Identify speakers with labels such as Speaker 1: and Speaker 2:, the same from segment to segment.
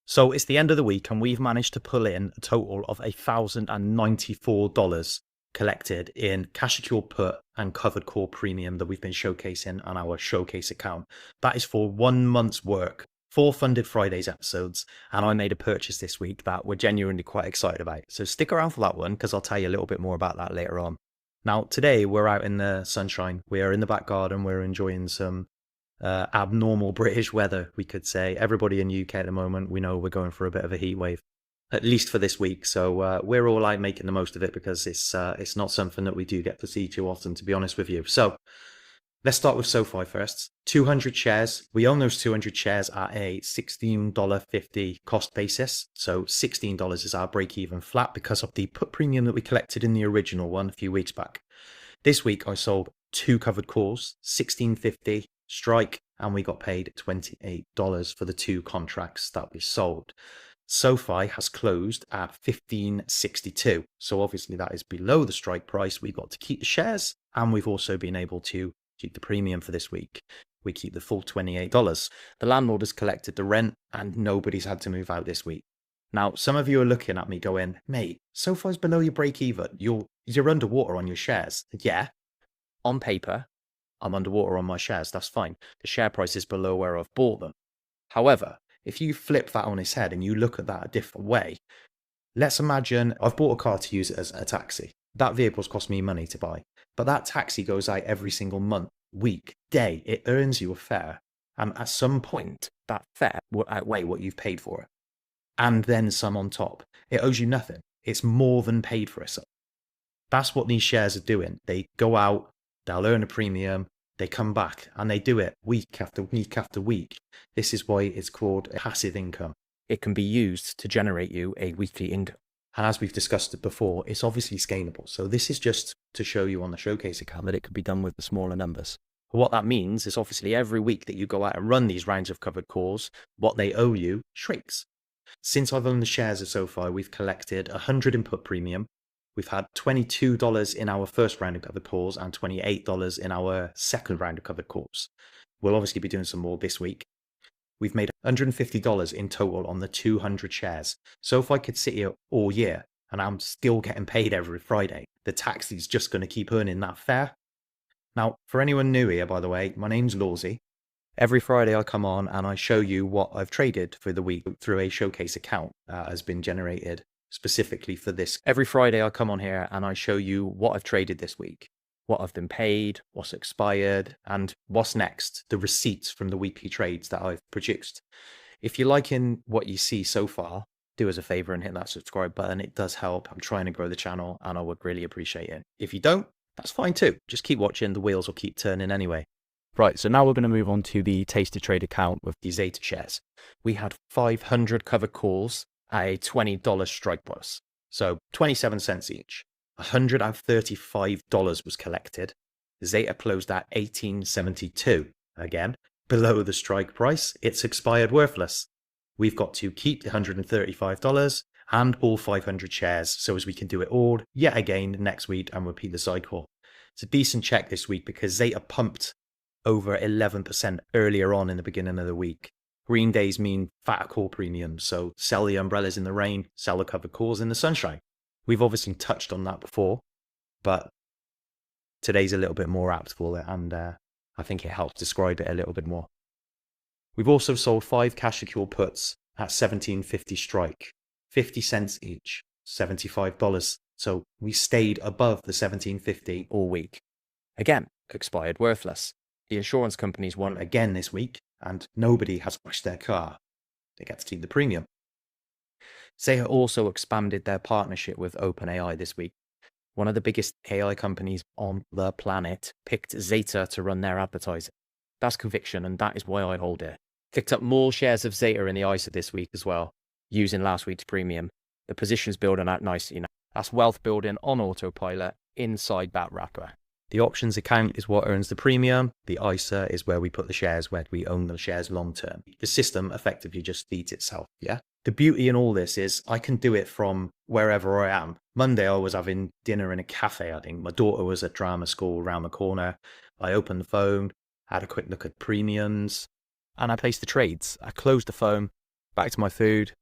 Speaker 1: So it's the end of the week and we've managed to pull in a total of $1,094 collected in cash secured put and covered call premium that we've been showcasing on our showcase account. That is for 1 month's work, 4 Funded Fridays episodes, and I made a purchase this week that we're genuinely quite excited about. So stick around for that one because I'll tell you a little bit more about that later on. Now today we're out in the sunshine, we are in the back garden, we're enjoying some abnormal British weather, we could say. Everybody in the UK at the moment, we know we're going for a bit of a heat wave, at least for this week. So we're all out making the most of it because it's not something that we do get to see too often, to be honest with you. So let's start with SOFI first. 200 shares. We own those 200 shares at a $16.50 cost basis. So $16 is our break even flat because of the put premium that we collected in the original one a few weeks back. This week I sold 2 covered calls, $16.50 strike, and we got paid $28 for the 2 contracts that we sold. SOFI has closed at $15.62, so obviously that is below the strike price. We got to keep the shares, and we've also been able to keep the premium for this week. We keep the full $28. The landlord has collected the rent, and nobody's had to move out this week. Now, some of you are looking at me going, mate, SOFI's below your break even. You're underwater on your shares. Yeah, on paper, I'm underwater on my shares, that's fine. The share price is below where I've bought them. However, if you flip that on its head and you look at that a different way, let's imagine I've bought a car to use it as a taxi. That vehicle's cost me money to buy, but that taxi goes out every single month, week, day. It earns you a fare, and at some point, that fare will outweigh what you've paid for it, and then some on top. It owes you nothing. It's more than paid for itself. That's what these shares are doing. They go out, they'll earn a premium, they come back, and they do it week after week after week. This is why it's called passive income. It can be used to generate you a weekly income. And as we've discussed it before, it's obviously scalable. So this is just to show you on the showcase account that it could be done with the smaller numbers. But what that means is obviously every week that you go out and run these rounds of covered calls, what they owe you shrinks. Since I've owned the shares of SOFI, we've collected 100 input premium. We've had $22 in our first round of covered calls and $28 in our second round of covered calls. We'll obviously be doing some more this week. We've made $150 in total on the 200 shares. So if I could sit here all year and I'm still getting paid every Friday, the taxi's just going to keep earning that fare. Now, for anyone new here, by the way, my name's Lawsy. Every Friday I come on and I show you what I've traded for the week through a showcase account that has been generated specifically for this. Every Friday I come on here and I show you what I've traded this week, what I've been paid, what's expired, and what's next, the receipts from the weekly trades that I've produced. If you're liking what you see so far, do us a favor and hit that subscribe button. It does help. I'm trying to grow the channel and I would really appreciate it. If you don't, that's fine too. Just keep watching. The wheels will keep turning anyway. Right, so now we're going to move on to the Tastytrade account with the ZETA shares. We had 500 covered calls at a $20 strike price, so 27 cents each. $135 was collected. ZETA closed at $18.72. Again, below the strike price. It's expired worthless. We've got to keep the $135 and all 500 shares so as we can do it all yet again next week and repeat the cycle. It's a decent check this week because ZETA pumped over 11% earlier on in the beginning of the week. Green days mean fatter call premiums, so sell the umbrellas in the rain, sell the covered calls in the sunshine. We've obviously touched on that before, but today's a little bit more apt for it, and I think it helps describe it a little bit more. We've also sold 5 cash secure puts at $17.50 strike, 50 cents each, $75. So we stayed above the $17.50 all week. Again, expired worthless. The insurance companies won again this week, and nobody has crashed their car. They get to keep the premium. ZETA also expanded their partnership with OpenAI this week. One of the biggest AI companies on the planet picked ZETA to run their advertising. That's conviction, and that is why I hold it. Picked up more shares of ZETA in the ISA this week as well, using last week's premium. The position's building out nicely now. That's wealth building on autopilot inside that wrapper. The options account is what earns the premium. The ISA is where we put the shares, where we own the shares long term. The system effectively just feeds itself, yeah? The beauty in all this is I can do it from wherever I am. Monday I was having dinner in a cafe, I think. My daughter was at drama school around the corner. I opened the phone, had a quick look at premiums, and I placed the trades. I closed the phone,
Speaker 2: back to my food.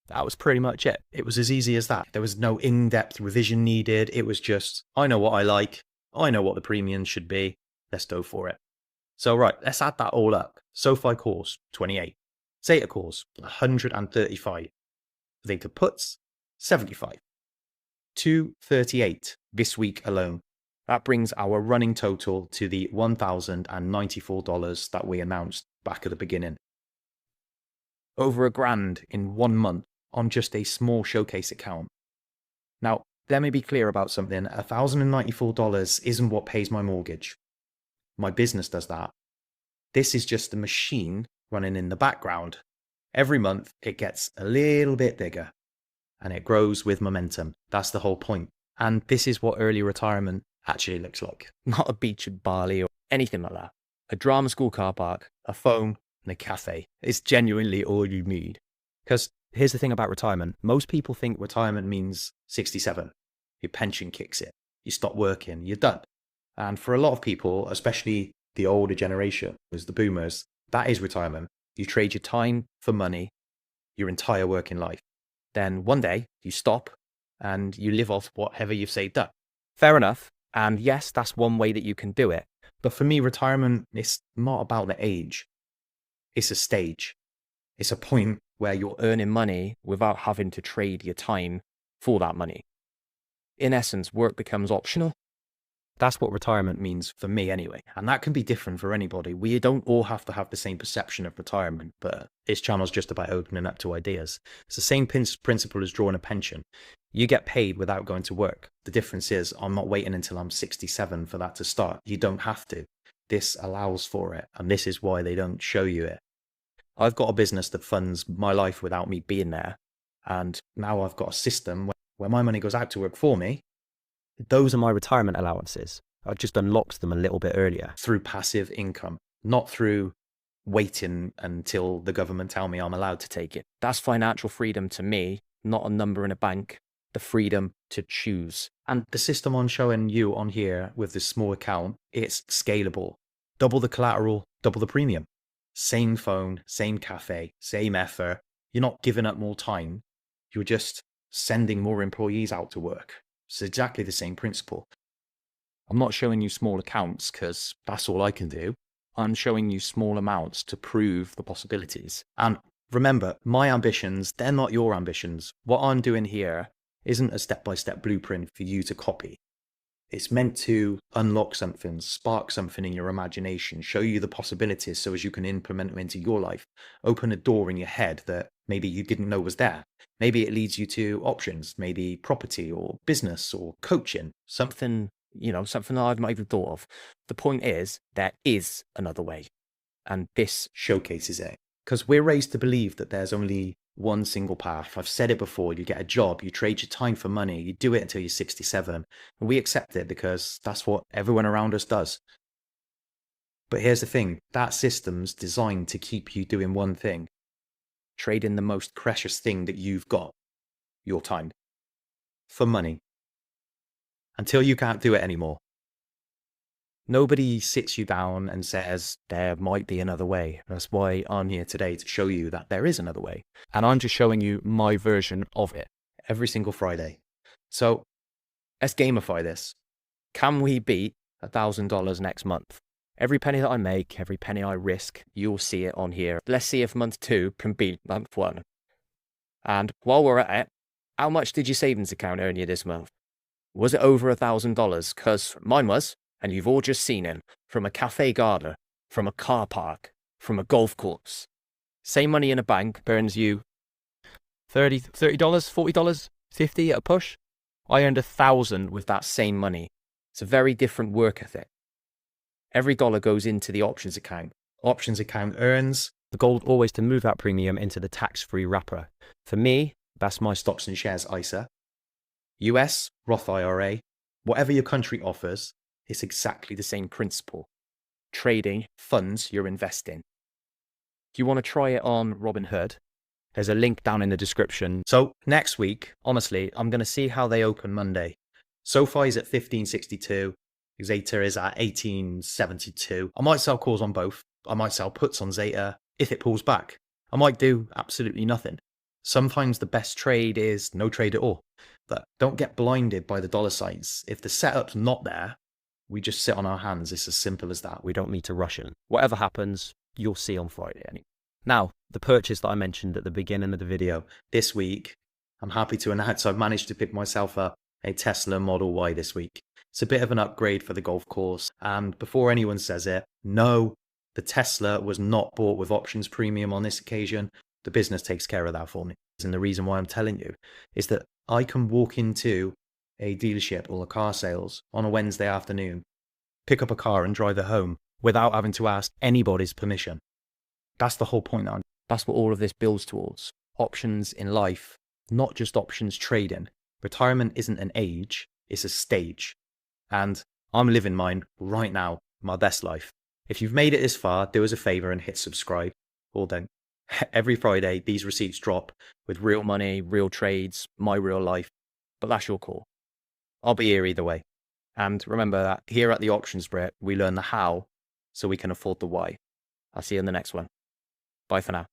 Speaker 2: That was pretty much it.
Speaker 1: It was as easy as that. There was no in-depth revision needed. It was just, I know what I like. I know what the premium should be. Let's go for it. So right, let's add that all up. SOFI calls, 28. ZETA calls, 135. ZETA puts, 75. 238 this week alone. That brings our running total to the $1,094 that we announced back at the beginning. Over $1,000 in 1 month on just a small showcase account. Now, let me be clear about something. $1,094 isn't what pays my mortgage. My business does that. This is just a machine running in the background. Every month, it gets a little bit bigger and it grows with momentum. That's the whole point. And this is what early retirement actually looks like.
Speaker 2: Not a beach at Bali or anything like that. A drama school car park, a phone, and a cafe. It's genuinely all you need.
Speaker 1: Because here's the thing about retirement. Most people think retirement means 67. Your pension kicks in. You stop working. You're done. And for a lot of people, especially the older generation, as the boomers, that is retirement. You trade your time for money your entire working life. Then one day you stop and you live off whatever you've saved up.
Speaker 2: Fair enough. And yes, that's one way that you can do it.
Speaker 1: But for me, retirement is not about the age. It's a stage. It's a point where you're
Speaker 2: earning money without having to trade your time for that money. In essence, work becomes optional.
Speaker 1: That's what retirement means for me anyway. And that can be different for anybody. We don't all have to have the same perception of retirement, but this channel's just about opening up to ideas. It's the same principle as drawing a pension. You get paid without going to work. The difference is I'm not waiting until I'm 67 for that to start. You don't have to. This allows for it. And this is why they don't show you it. I've got a business that funds my life without me being there. And now I've got a system where my money goes out to work for me.
Speaker 2: Those are my retirement allowances. I just unlocked them a little bit earlier.
Speaker 1: Through passive income, not through waiting until the government tell me I'm allowed to take it.
Speaker 2: That's financial freedom to me, not a number in a bank. The freedom to choose.
Speaker 1: And the system I'm showing you on here with this small account, it's scalable. Double the collateral, double the premium. Same phone, same cafe, same effort. You're not giving up more time. You're just sending more employees out to work. It's exactly the same principle. I'm not showing you small accounts because that's all I can do. I'm showing you small amounts to prove the possibilities. And remember, my ambitions, they're not your ambitions. What I'm doing here isn't a step-by-step blueprint for you to copy. It's meant to unlock something, spark something in your imagination, show you the possibilities so as you can implement them into your life. Open a door in your head that maybe you didn't know was there. Maybe it leads you to options, maybe property or business or coaching.
Speaker 2: Something that I've not even thought of. The point is, there is another way. And this
Speaker 1: showcases it. Because we're raised to believe that there's only one single path. I've said it before, you get a job, you trade your time for money, you do it until you're 67. And we accept it because that's what everyone around us does. But here's the thing, that system's designed to keep you doing one thing. Trading the most precious thing that you've got, your time, for money. Until you can't do it anymore. Nobody sits you down and says, there might be another way. That's why I'm here today, to show you that there is another way.
Speaker 2: And I'm just showing you my version of it.
Speaker 1: Every single Friday. So let's gamify this.
Speaker 2: Can we beat $1,000 next month? Every penny that I make, every penny I risk, you'll see it on here. Let's see if month 2 can beat month 1. And while we're at it, how much did your savings account earn you this month? Was it over $1,000? Because mine was. And you've all just seen him, from a cafe garden, from a car park, from a golf course. Same money in a bank burns you $30, $40, $50 at a push. I earned $1,000 with that same money. It's a very different work ethic. Every dollar goes into the options account.
Speaker 1: Options account earns.
Speaker 2: The goal is always to move that premium into the tax-free wrapper. For me, that's my
Speaker 1: stocks and shares ISA. US, Roth IRA, whatever your country offers, it's exactly the same principle. Trading funds you're investing.
Speaker 2: Do you want to try it on Robinhood? There's a link down in the description.
Speaker 1: So next week, honestly, I'm going to see how they open Monday. SOFI is at 1562. ZETA is at 1872. I might sell calls on both. I might sell puts on ZETA if it pulls back. I might do absolutely nothing. Sometimes the best trade is no trade at all. But don't get blinded by the dollar signs. If the setup's not there, we just sit on our hands. It's as simple as that.
Speaker 2: We don't need to rush in. Whatever happens, you'll see on Friday anyway. Now, the purchase that I mentioned at the beginning of the video.
Speaker 1: This week, I'm happy to announce I've managed to pick myself up a Tesla Model Y this week. It's a bit of an upgrade for the golf course. And before anyone says it, no, the Tesla was not bought with options premium on this occasion. The business takes care of that for me. And the reason why I'm telling you is that I can walk into a dealership or a car sales on a Wednesday afternoon, pick up a car and drive it home without having to ask anybody's permission. That's the whole point.
Speaker 2: That's what all of this builds towards. Options in life,
Speaker 1: not just options trading. Retirement isn't an age, it's a stage. And I'm living mine right now, my best life. If you've made it this far, do us a favor and hit subscribe, or don't. Every Friday, these receipts drop with real
Speaker 2: money, real trades, my real life. But that's your call. I'll be here either way. And remember that here at the OptionsBrit, we learn the how so we can afford the why. I'll see you in the next one. Bye for now.